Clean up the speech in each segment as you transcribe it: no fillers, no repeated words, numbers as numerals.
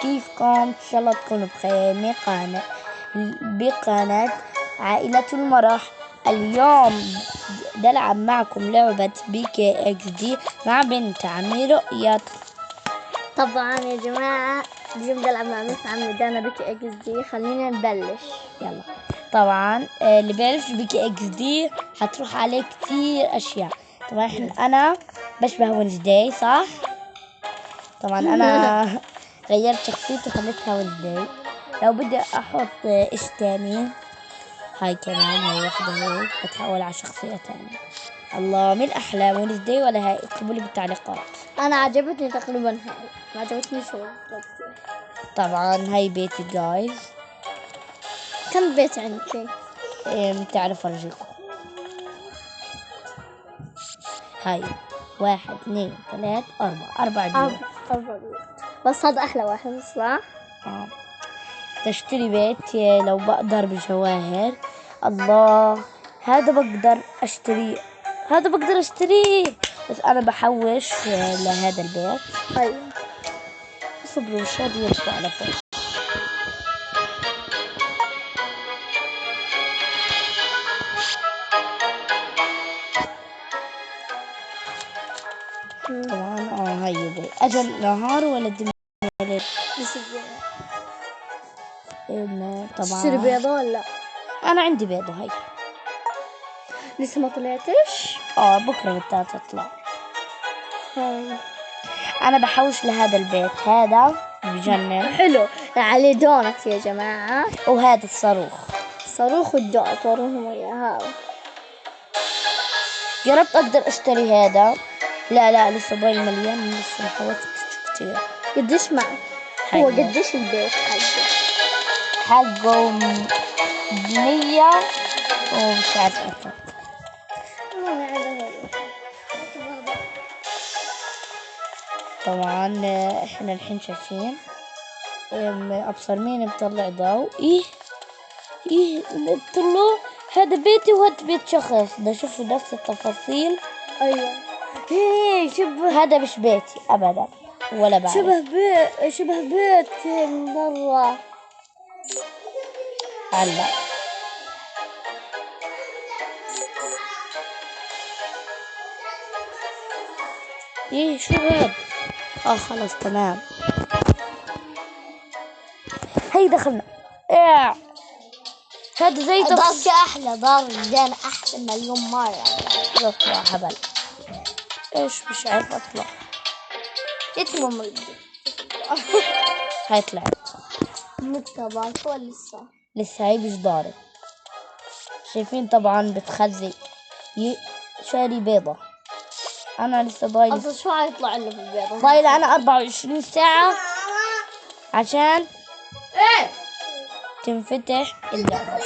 كيفكم؟ إن شاء الله تكونوا بخير. بقناة عائلة المرح. اليوم بلعب معكم لعبة بيكي اكس دي مع بنت عمي رؤية. طبعا يا جماعة اليوم بلعب مع بنت عمي دانا بيكي اكس دي. خلينا نبلش يلا. طبعا اللي بيعرفش بيكي اكس دي هتروح عليه كتير اشياء. طبعا انا بشبه وينزداي صح؟ طبعا انا غيرت شخصيتي خليتها وينزداي. لو بدي احط ايش تاني، هاي كمان هاي واحدة هيك بتحول على شخصية تانية. الله، مين احلى وينزداي ولا هاي؟ اكتبوا لي بالتعليقات. انا عجبتني تقريبا هاي، ما عجبتني شو. طبعا هاي بيتي جايز. كم بيت عندك؟ تعرف ارجيكم. هاي 1 2 3 4 بيوت. 4 بيوت، بس هذا احلى واحد صح؟ تشتري بيت لو بقدر بجواهر. الله، هذا بقدر اشتريه، بس انا بحوش لهذا البيت. ايوه صبروا مش راضي يطلع على فوق. طبعا هاي يبغي اجل نهار ولا الدنيا ليل. طبعا تشتري بيضة ولا؟ انا عندي بيضة هاي لسه ما طلعتش؟ بكرة بالتالي تطلع. انا بحوش لهذا البيت، هذا بجنن حلو عليه دونت يا جماعة، وهذا الصاروخ والدونت وروهم اياها. يا رب اقدر اشتري هذا. لا لسه ضايل مليان، لسه ما حوشت كتير. قديش معك؟ هو قديش البيت حقه 100 ومش عارف اكثر. طبعا احنا الحين شايفين ابصر مين بطلع ضوء. ايه بطلعوا هذا بيتي وهذا بيت شخص ده، شوفوا نفس التفاصيل. ايوه ايه شبه، هذا مش بيتي ابدا ولا بعرف. شبه بيت مرة. هلا ايه شو هاد؟ خلاص تمام. هي دخلنا. هذا زي دارك احلى، دار الجان احسن مليون مرة. اطلع هبل. ايش مش عارف اطلع. يتمم هاي طلعت. مكتبك ولا لسه هاي مش ضارب. شايفين طبعا بتخزي شاري بيضة. انا لسه ضايل. اصلا شو هيطلع له في البيضة؟ ضايلة انا 24 ساعة عشان تنفتح اللعبة.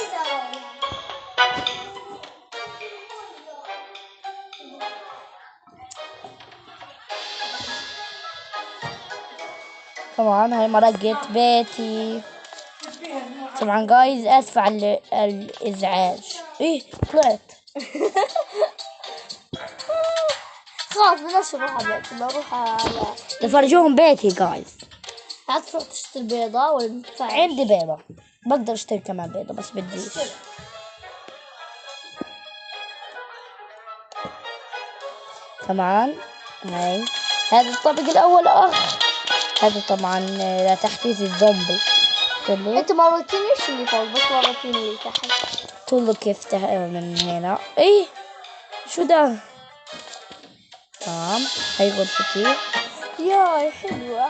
طبعا هاي مرقت بيتي. طبعا جايز اسف على الازعاج. طلعت. خلاص بلاش نروح على بيتي، بروح على نفرجوهم بيتي جايز. تعال تروح تشتري بيضة ولا عندي بيضة، بقدر اشتري كمان بيضة بس بديش. طبعا هاي هذا الطابق الاول. هذا طبعا لتحفيز الزومبي. انت ما وريتنيش اللي فوق، بس وريتني اللي تحت. تقول كيف من هنا. شو ده؟ تمام هاي غرفتي. ياي حلوة.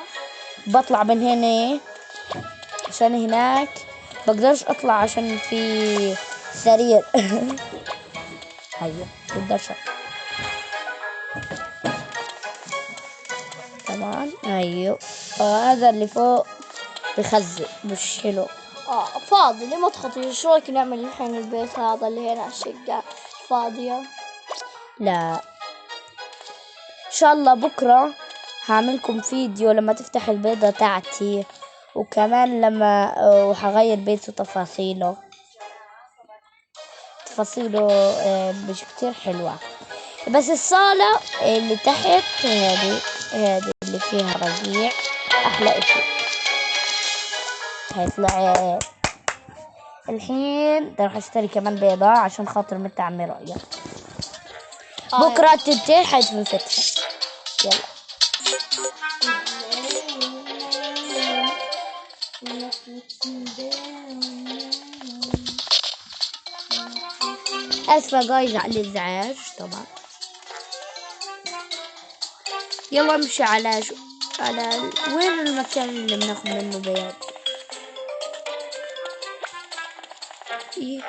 بطلع من هنا عشان هناك بقدرش اطلع عشان في سرير. هيا بقدرش. طبعا هيو هذا اللي فوق بخزي مش حلو. فاضي ليه ما تخطي؟ شو رايك نعمل الحين البيت هذا اللي هنا الشقة فاضية؟ لا ان شاء الله بكرة هعملكم فيديو لما تفتح البيضة تاعتي، وكمان لما وحغير بيته تفاصيله مش كتير حلوة. بس الصالة اللي تحت هذه اللي فيها رقيع احلى اشي. هاي طلعت. الحين بدي اروح اشتري كمان بيضة عشان خاطر متعمرة. يلا بكرة تنتهي حتنفتح. يلا اسفة جايز على الازعاج طبعا. يلا امشي على وين المكان اللي بناخد منه بيض؟ ايه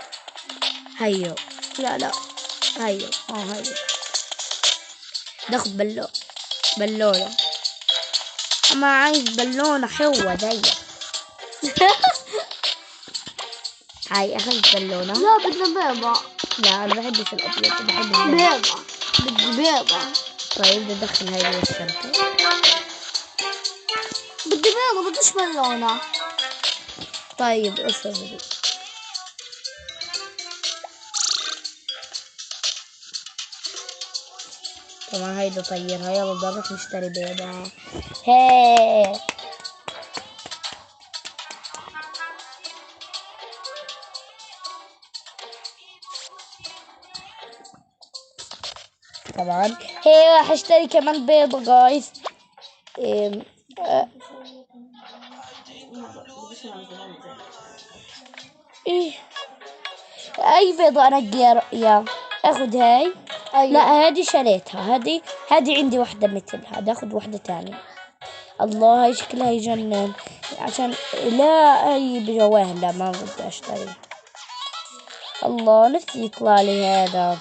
هيو. لا هيو. هيو ناخد بالونة. اما عايز بالونة حلوة ضيق. هاي اخذت بالونة. لا بدنا بيضة. لا انا بحبش الابيض، بحب بيضة. بدي بيضة. طيب بدي ادخل هاي جوا الشنطة. بدي بيضة بديش بالونة. طيب اصبري. طبعا هيدا طيرها. يلا بدنا نروح نشتري بيضة. هي طبعا هي راح اشتري كمان بيضة جايز. ايه اي بيضة انقي يا اخذ هاي. أيوة. لا هذه شريتها. هذه عندي واحدة مثلها. بدي اخذ واحدة تانية. الله هاي شكلها يجنن. عشان لا هي بجواهر. لا ما بدي اشتري. الله نفسي يطلع لي هذا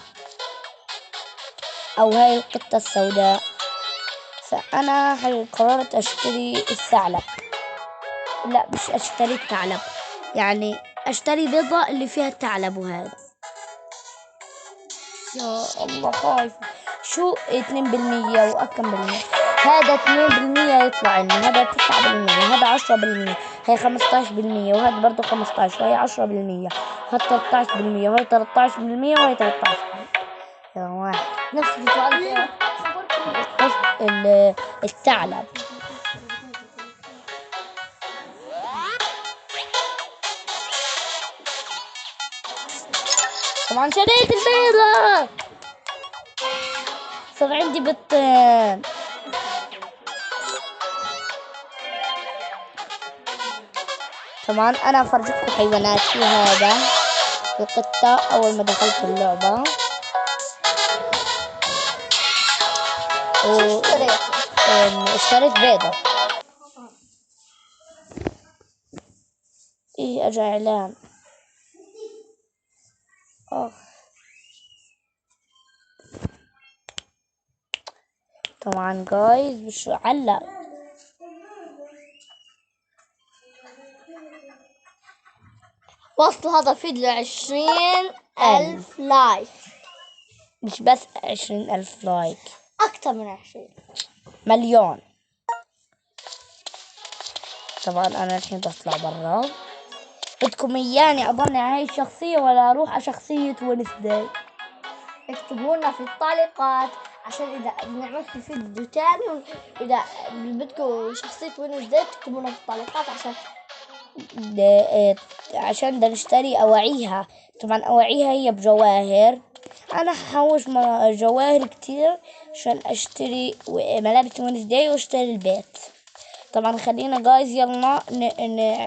او هاي القطة السوداء. فانا قررت اشتري الثعلب. لا مش اشتري الثعلب، يعني اشتري بيضة اللي فيها الثعلب. وهذا يا الله خايف. شو 2% وكم بالمية؟ هذا 2% يطلع لنا. هذا 9%. هذا 10%. هي 15%. وهذا برضو 15 وهي 10%. هذا 13% وهي 13% وهي 13%. يا واحد نفس السؤال. الثعلب. طبعا شريت البيضة. صار عندي بيضتين. طبعا انا افرجيكم حيواناتي. هذا القطة اول ما دخلت اللعبة. اشتريت بيضة. ايه اجا اعلان. طبعا جايز مش علق. وصل هذا فيديو 20,000 لايك. مش بس 20,000 لايك، أكثر من 20 مليون. طبعا انا الحين بطلع برا. بدكم اياني اضلني على هاي الشخصية ولا اروح على شخصية ونسداي؟ اكتبوا لنا في التعليقات عشان إذا بنعمل في فيديو تاني. إذا بدكم شخصية وينزداي تكتبوا لنا في التعليقات عشان بدنا نشتري اواعيها. طبعا اواعيها هي بجواهر. انا ححوش جواهر كتير عشان اشتري ملابس وينزداي واشتري البيت. طبعا خلينا جايز يلا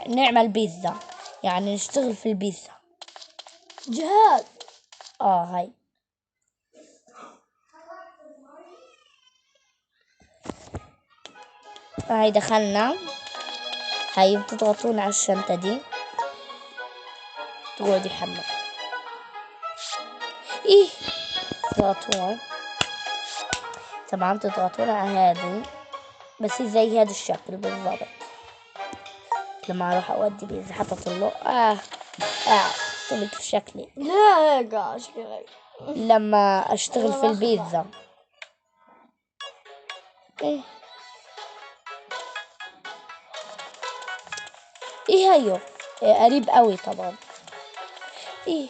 نعمل بيتزا، يعني نشتغل في البيتزا. جهاد. هاي دخلنا. هاي بتضغطون على الشنطة دي تقعد يحمل. ايه تضغطون. طبعا تضغطون على هذه بس زي هذا الشكل بالضبط. لما اروح اودي بيتزا حطت له طلعت في شكلي. لا هيك اشكالك. لما اشتغل في البيتزا. ايه هيو. قريب قوي طبعا. ايه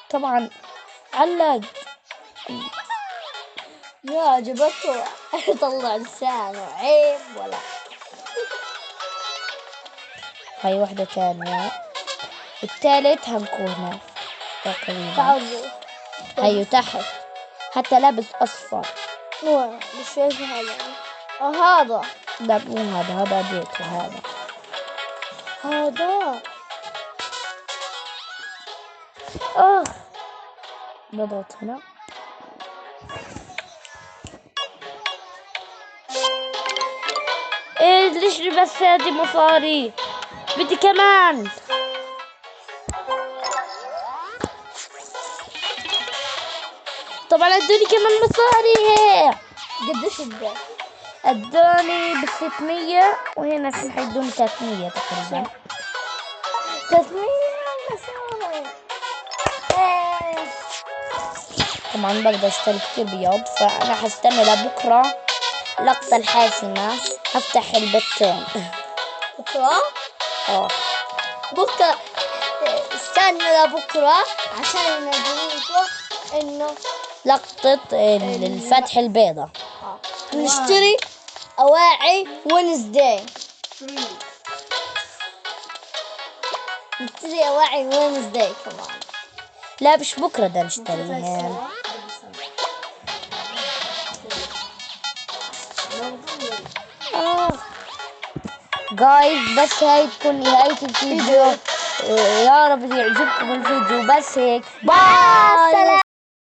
طبعا علق. يا جبته طلع لسانه عيب ولا هاي واحدة تانية. التالت هنكونه تقريبا. تعالوا. هاي تحت حتى لابس أصفر. وين مش شايفة هذا. هذا. لا مو هذا بيته هذا. هذا. نضغط هنا. ايه ليش بس هذه مصاري؟ بدي كمان. طبعا ادوني كمان مصاري. قديش اداك؟ ادوني ب600 وهنا في حيدوني 300 تقريبا. 300 مصاري. طبعا بقدر اشتري كتير بيض، فانا حستنى لبكره اللقطة الحاسمة. هفتح البتين. بكرة؟ بكره استنى لبكرة عشان ينزلوا انه لقطة الفتح البيضة. نشتري أواعي وينزداي. نشتري أواعي وينزداي كمان. لا مش بكرة ده نشتريها. جايز بس هاي تكون نهاية الفيديو. يا رب يعجبكم الفيديو. بس هيك باي.